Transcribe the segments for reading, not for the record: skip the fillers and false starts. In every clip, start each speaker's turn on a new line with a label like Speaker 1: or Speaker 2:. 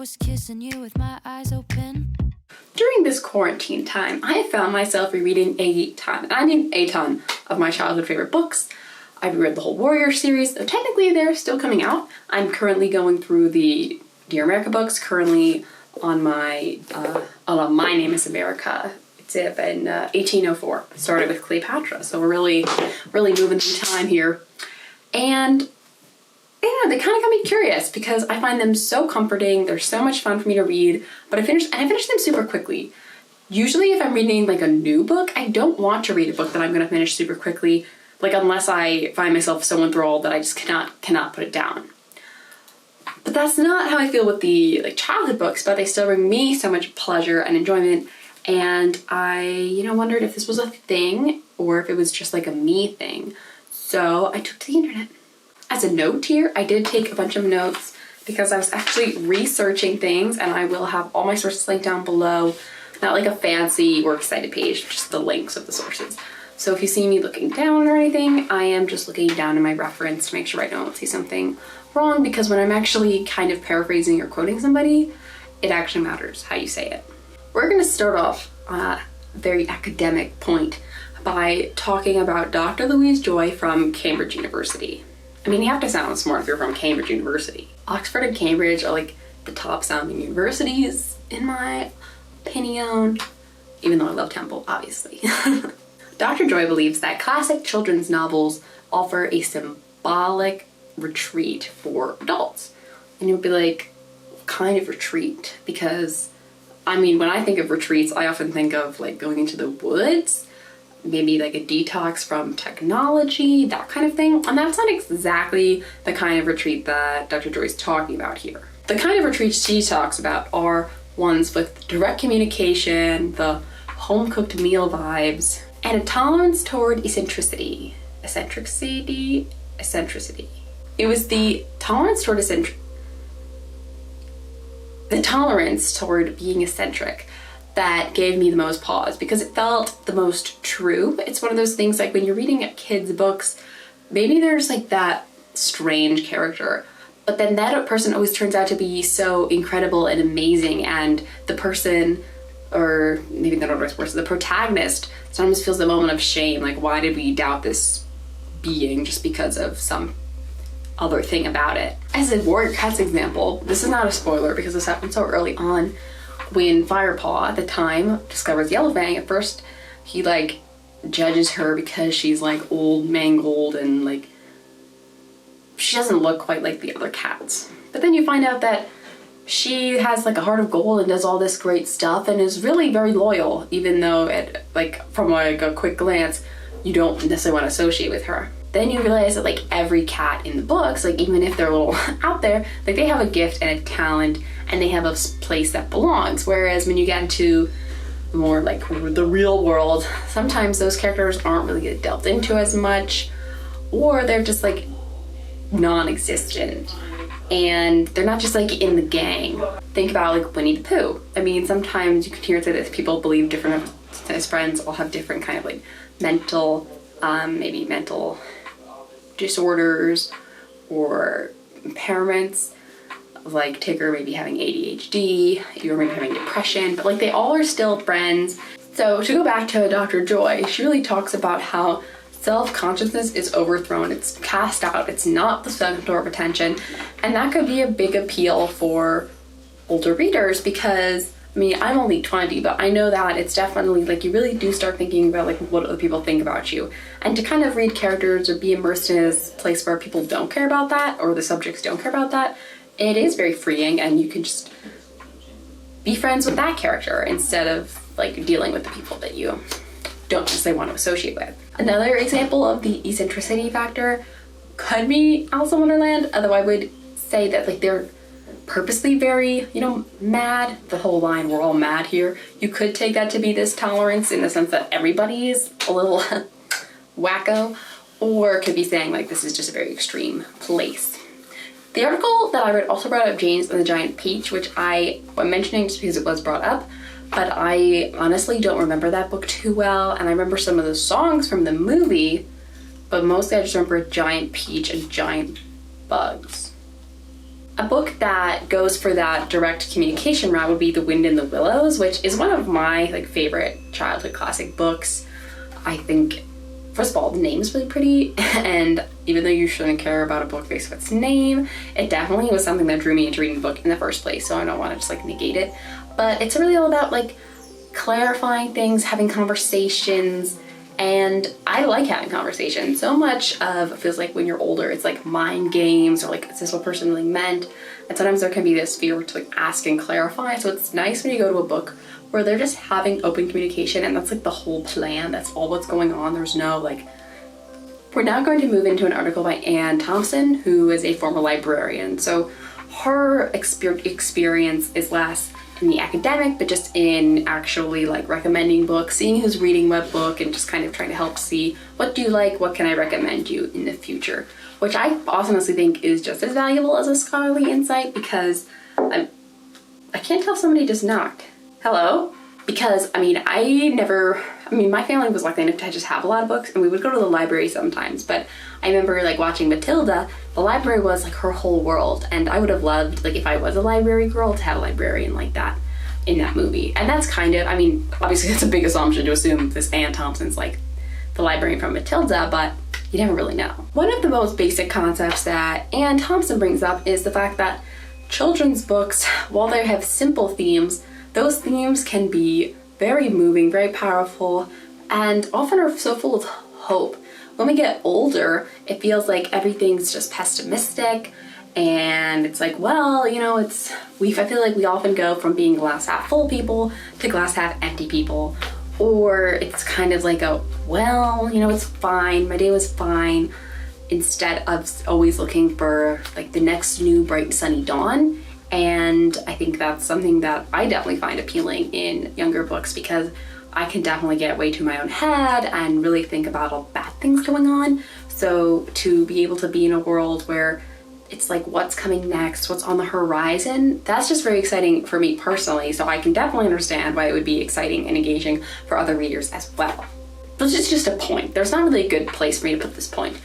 Speaker 1: was kissing you with my eyes open.
Speaker 2: During this quarantine time, I have found myself rereading a ton, and I mean a ton, of my childhood favorite books. I've read the whole Warrior series, though technically they're still coming out. I'm currently going through the Dear America books, currently on my My Name is America. It's in 1804. Started with Cleopatra, so we're really moving through time here. And yeah, they kind of got me curious because I find them so comforting. They're so much fun for me to read, but I finish them super quickly. Usually if I'm reading like a new book, I don't want to read a book that I'm gonna finish super quickly, like unless I find myself so enthralled that I just cannot put it down. But that's not how I feel with the childhood books, but they still bring me so much pleasure and enjoyment. And I, wondered if this was a thing or if it was just like a me thing. So I took to the internet. As a note here, I did take a bunch of notes because I was actually researching things, and I will have all my sources linked down below. Not like a fancy works cited page, just the links of the sources. So if you see me looking down or anything, I am just looking down in my reference to make sure I don't say something wrong, because when I'm actually kind of paraphrasing or quoting somebody, it actually matters how you say it. We're gonna start off on a very academic point by talking about Dr. Louise Joy from Cambridge University. I mean, you have to sound smart if you're from Cambridge University. Oxford and Cambridge are like the top sounding universities in my opinion, even though I love Temple, obviously. Dr. Joy believes that classic children's novels offer a symbolic retreat for adults. And you'll be like, what kind of retreat? Because, I mean, when I think of retreats, I often think of like going into the woods, maybe like a detox from technology, that kind of thing. And that's not exactly the kind of retreat that Dr. Joy is talking about here. The kind of retreats she talks about are ones with direct communication, the home-cooked meal vibes, and a tolerance toward eccentricity. Eccentricity? Eccentricity. It was the tolerance toward being eccentric that gave me the most pause, because it felt the most true. It's one of those things like when you're reading kids' books, maybe there's like that strange character, but then that person always turns out to be so incredible and amazing, and the person, or maybe not always person, the protagonist sometimes feels a moment of shame, like why did we doubt this being just because of some other thing about it. As a Warrior Cat's example, this is not a spoiler because this happened so early on. When Firepaw at the time discovers Yellowfang, at first he like judges her because she's like old, mangled, and like she doesn't look quite like the other cats. But then you find out that she has like a heart of gold and does all this great stuff and is really very loyal, even though it like from like a quick glance you don't necessarily want to associate with her. Then you realize that like every cat in the books, like even if they're a little out there, like they have a gift and a talent and they have a place that belongs. Whereas when you get into more like the real world, sometimes those characters aren't really delved into as much, or they're just like non-existent and they're not just like in the gang. Think about like Winnie the Pooh. I mean, sometimes you can hear that people believe different, as friends all have different kind of like mental, maybe mental disorders or impairments, like Tigger maybe having ADHD, you're maybe having depression, but like they all are still friends. So to go back to Dr. Joy, she really talks about how self-consciousness is overthrown, it's cast out, it's not the center of attention, and that could be a big appeal for older readers because I mean, I'm only 20, but I know that it's definitely like you really do start thinking about like what other people think about you. And to kind of read characters or be immersed in a place where people don't care about that or the subjects don't care about that, it is very freeing, and you can just be friends with that character instead of like dealing with the people that you don't necessarily want to associate with. Another example of the eccentricity factor could be Alice in Wonderland, although I would say that like they're purposely very, mad. The whole line, we're all mad here. You could take that to be this tolerance in the sense that everybody is a little wacko, or it could be saying like this is just a very extreme place. The article that I read also brought up James and the Giant Peach, which I'm mentioning just because it was brought up, but I honestly don't remember that book too well, and I remember some of the songs from the movie, but mostly I just remember Giant Peach and Giant Bugs. A book that goes for that direct communication route would be The Wind in the Willows, which is one of my like favorite childhood classic books. I think, first of all, the name is really pretty, and even though you shouldn't care about a book based on its name, it definitely was something that drew me into reading the book in the first place, so I don't want to just like negate it. But it's really all about like clarifying things, having conversations, and I like having conversations. So much of it feels like when you're older, it's like mind games or like, is this what person really meant? And sometimes there can be this fear to like ask and clarify. So it's nice when you go to a book where they're just having open communication and that's like the whole plan. That's all what's going on. There's no like, we're now going to move into an article by Anne Thompson, who is a former librarian. So her experience is less in the academic, but just in actually like recommending books, seeing who's reading what book, and just kind of trying to help see what do you like, what can I recommend you in the future, which I honestly think is just as valuable as a scholarly insight, because I can't tell if somebody just knocked. Hello? Because my family was lucky enough to just have a lot of books, and we would go to the library sometimes, but I remember like watching Matilda, the library was like her whole world, and I would have loved, like if I was a library girl, to have a librarian like that in that movie. And that's kind of, obviously that's a big assumption to assume this Anne Thompson's like the librarian from Matilda, but you never really know. One of the most basic concepts that Anne Thompson brings up is the fact that children's books, while they have simple themes, those themes can be very moving, very powerful, and often are so full of hope. When we get older, it feels like everything's just pessimistic, and it's like, well, I feel like we often go from being glass half full people to glass half empty people, or it's kind of like it's fine, my day was fine, instead of always looking for like the next new bright sunny dawn. And I think that's something that I definitely find appealing in younger books, because I can definitely get way to my own head and really think about all bad things going on. So to be able to be in a world where it's like what's coming next, what's on the horizon, that's just very exciting for me personally. So I can definitely understand why it would be exciting and engaging for other readers as well. But it's just a point. There's not really a good place for me to put this point.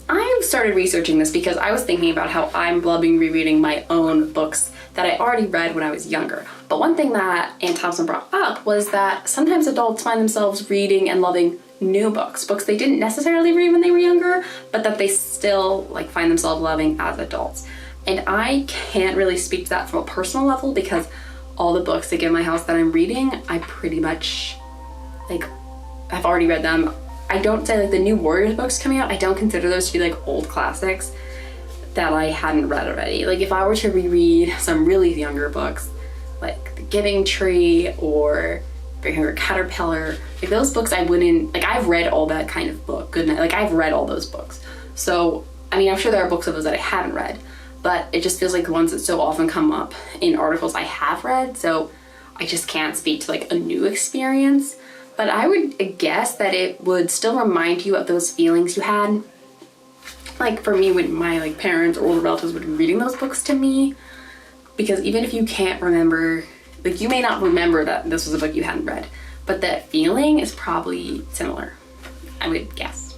Speaker 2: I started researching this because I was thinking about how I'm loving rereading my own books that I already read when I was younger. But one thing that Anne Thompson brought up was that sometimes adults find themselves reading and loving new books they didn't necessarily read when they were younger, but that they still like find themselves loving as adults. And I can't really speak to that from a personal level, because all the books that get in my house that I'm reading, I pretty much like I've already read them. I don't say like the new Warriors books coming out, I don't consider those to be like old classics that I hadn't read already. Like if I were to reread some really younger books, like The Giving Tree or Very Hungry Caterpillar, like those books I wouldn't, like I've read all that kind of book, Goodnight, like I've read all those books. So, I'm sure there are books of those that I haven't read, but it just feels like the ones that so often come up in articles I have read, so I just can't speak to like a new experience. But I would guess that it would still remind you of those feelings you had. Like for me, when my like parents or older relatives would be reading those books to me, because even if you can't remember, like you may not remember that this was a book you hadn't read, but that feeling is probably similar, I would guess.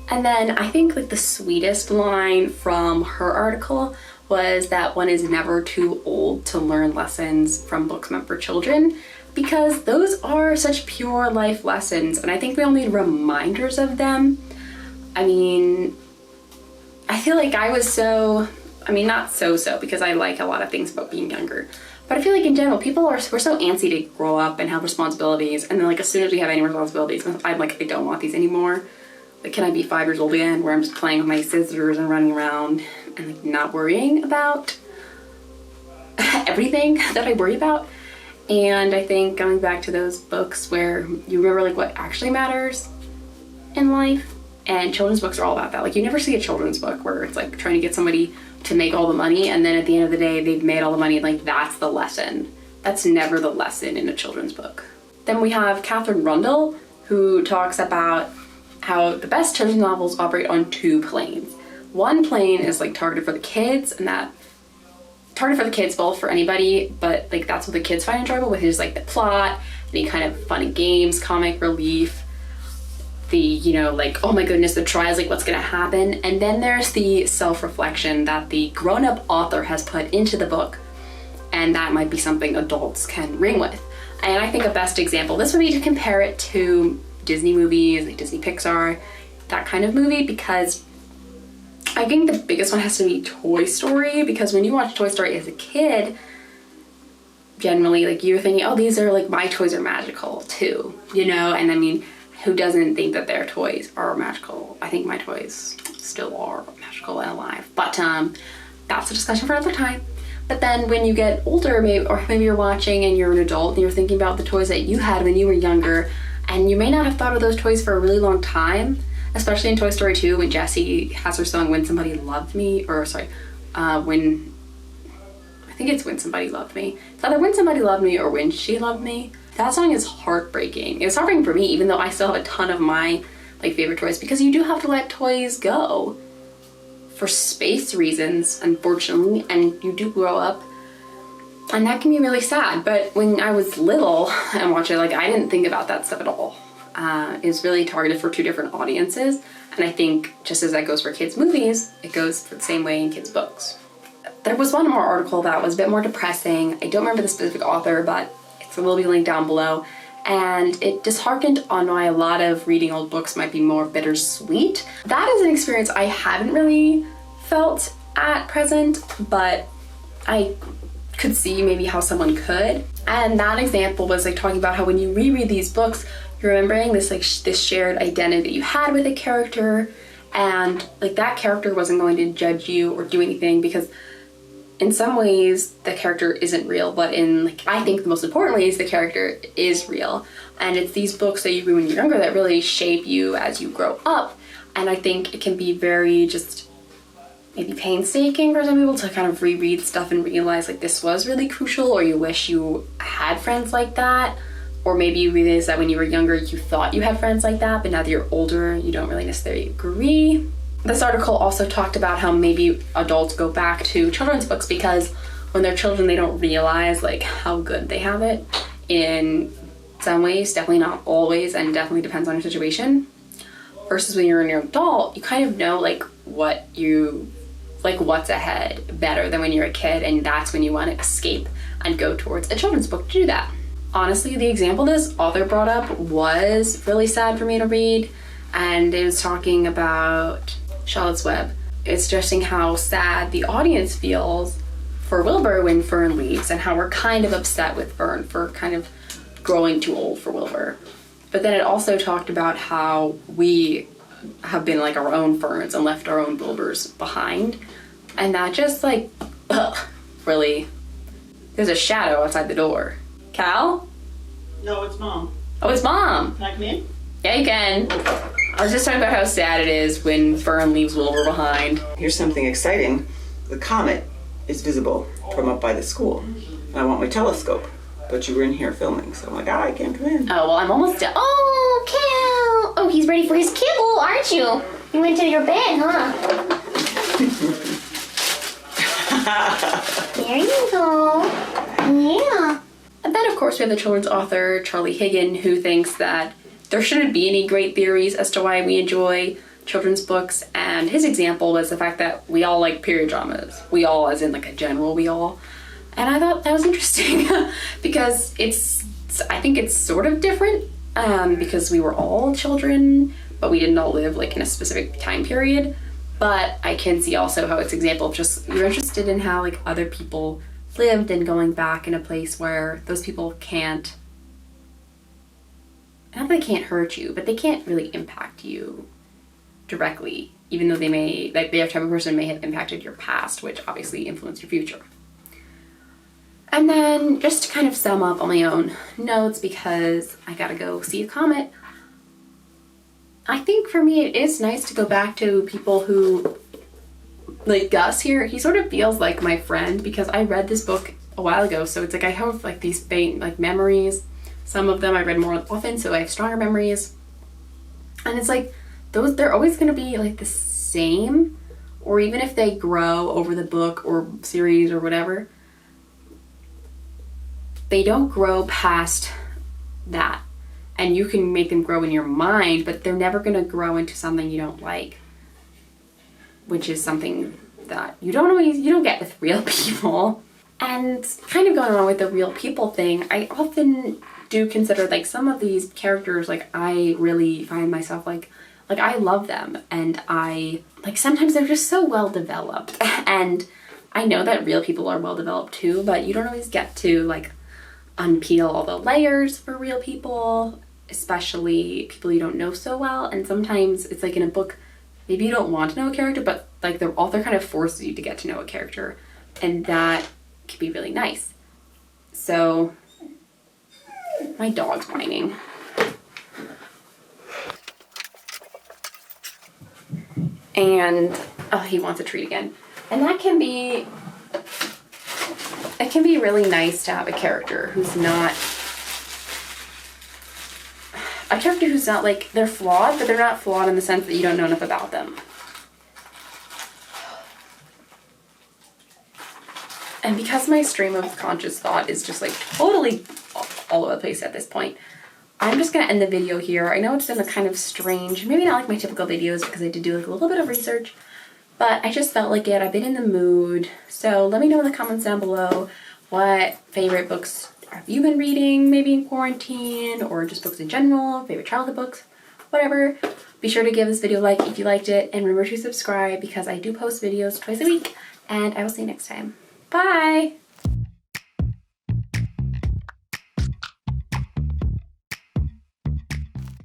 Speaker 2: And then I think like the sweetest line from her article was that one is never too old to learn lessons from books meant for children, because those are such pure life lessons, and I think we all need reminders of them. I feel like I was not so because I like a lot of things about being younger, but I feel like in general we're so antsy to grow up and have responsibilities, and then like as soon as we have any responsibilities, I'm like, I don't want these anymore. Like, can I be 5 years old again where I'm just playing with my scissors and running around and like not worrying about everything that I worry about? And I think going back to those books where you remember like what actually matters in life, and children's books are all about that. Like you never see a children's book where it's like trying to get somebody to make all the money, and then at the end of the day they've made all the money, and like that's the lesson. That's never the lesson in a children's book. Then we have Catherine Rundle, who talks about how the best children's novels operate on 2 planes. One plane is like targeted for the kids, and that targeted for the kids, both for anybody, but like that's what the kids find enjoyable, with is like the plot, any kind of fun and games, comic relief. the, you know, like, oh my goodness, the trials, like what's gonna happen. And then there's the self-reflection that the grown-up author has put into the book, and that might be something adults can ring with. And I think a best example, this would be to compare it to Disney movies, like Disney Pixar, that kind of movie, because I think the biggest one has to be Toy Story, because when you watch Toy Story as a kid, generally, like, you're thinking, oh, these are like, my toys are magical too, you know? And I mean, who doesn't think that their toys are magical? I think my toys still are magical and alive, but that's a discussion for another time. But then when you get older, maybe you're watching and you're an adult and you're thinking about the toys that you had when you were younger, and you may not have thought of those toys for a really long time, especially in Toy Story 2 when Jessie has her song When Somebody Loved Me, or sorry, when, I think it's When Somebody Loved Me. It's either When Somebody Loved Me or When She Loved Me. That song is heartbreaking. It was heartbreaking for me, even though I still have a ton of my like favorite toys, because you do have to let toys go for space reasons, unfortunately, and you do grow up, and that can be really sad. But when I was little and watching, like, I didn't think about that stuff at all. It was really targeted for two different audiences, and I think just as that goes for kids' movies, it goes the same way in kids' books. There was one more article that was a bit more depressing. I don't remember the specific author, but it will be linked down below. And it disheartened on why a lot of reading old books might be more bittersweet. That is an experience I haven't really felt at present, but I could see maybe how someone could. And that example was like talking about how when you reread these books, you're remembering this like this shared identity that you had with a character, and like that character wasn't going to judge you or do anything, because in some ways the character isn't real, but in like, I think the most important ways the character is real. And it's these books that you read when you're younger that really shape you as you grow up. And I think it can be very just maybe painstaking for some people to kind of reread stuff and realize like this was really crucial, or you wish you had friends like that. Or maybe you realize that when you were younger you thought you had friends like that, but now that you're older you don't really necessarily agree. This article also talked about how maybe adults go back to children's books because when they're children they don't realize like how good they have it. In some ways, definitely not always, and definitely depends on your situation. Versus when you're an adult, you kind of know like what's ahead better than when you're a kid, and that's when you want to escape and go towards a children's book to do that. Honestly, the example this author brought up was really sad for me to read, and it was talking about Charlotte's Web. It's stressing how sad the audience feels for Wilbur when Fern leaves, and how we're kind of upset with Fern for kind of growing too old for Wilbur. But then it also talked about how we have been like our own Ferns and left our own Wilburs behind. And that just like, really, there's a shadow outside the door. Cal?
Speaker 3: No, it's Mom.
Speaker 2: Oh, it's Mom.
Speaker 3: Can I come in?
Speaker 2: Yeah, you can. I was just talking about how sad it is when Fern leaves Wilbur behind.
Speaker 4: Here's something exciting. The comet is visible from up by the school. And I want my telescope, but you were in here filming, so I'm like, I can't come in.
Speaker 2: Oh, well, I'm almost done.
Speaker 5: Oh, Cal! Oh, he's ready for his kibble, aren't you? You went to your bed, huh? There you go. Yeah.
Speaker 2: And then, of course, we have the children's author, Charlie Higgin, who thinks that there shouldn't be any great theories as to why we enjoy children's books. And his example was the fact that we all like period dramas. We all, as in like a general we all. And I thought that was interesting because I think it's sort of different because we were all children, but we didn't all live like in a specific time period. But I can see also how it's an example of just you're interested in how like other people lived and going back in a place where those people can't, not that they can't hurt you, but they can't really impact you directly, even though they may, like their type of person may have impacted your past, which obviously influenced your future. And then just to kind of sum up on my own notes, because I gotta go see a comet, I think for me it is nice to go back to people who, like Gus here, he sort of feels like my friend because I read this book a while ago, so it's like I have like these faint like memories. Some of them I read more often, so I have stronger memories. And it's like those, they're always gonna be like the same, or even if they grow over the book or series or whatever, they don't grow past that. and you can make them grow in your mind, but they're never going to grow into something you don't like, which is something that you don't get with real people. And kind of going on with the real people thing, I often do consider like some of these characters, like I really find myself like I love them, and I like sometimes they're just so well developed. And I know that real people are well developed too, but you don't always get to like unpeel all the layers for real people, especially people you don't know so well. And sometimes it's like in a book, maybe you don't want to know a character, but like the author kind of forces you to get to know a character, and that can be really nice. So my dog's whining. And oh, he wants a treat again. And that can be, it can be really nice to have a character who's not like, they're flawed, but they're not flawed in the sense that you don't know enough about them. And because my stream of conscious thought is just like totally all over the place at this point, I'm just gonna end the video here. I know it's been a kind of strange, maybe not like my typical videos because I did do like a little bit of research, but I just felt like it. I've been in the mood. So let me know in the comments down below what favorite books have you been reading, maybe in quarantine, or just books in general, favorite childhood books, whatever. Be sure to give this video a like if you liked it, and remember to subscribe because I do post videos twice a week, and I will see you next time. Bye!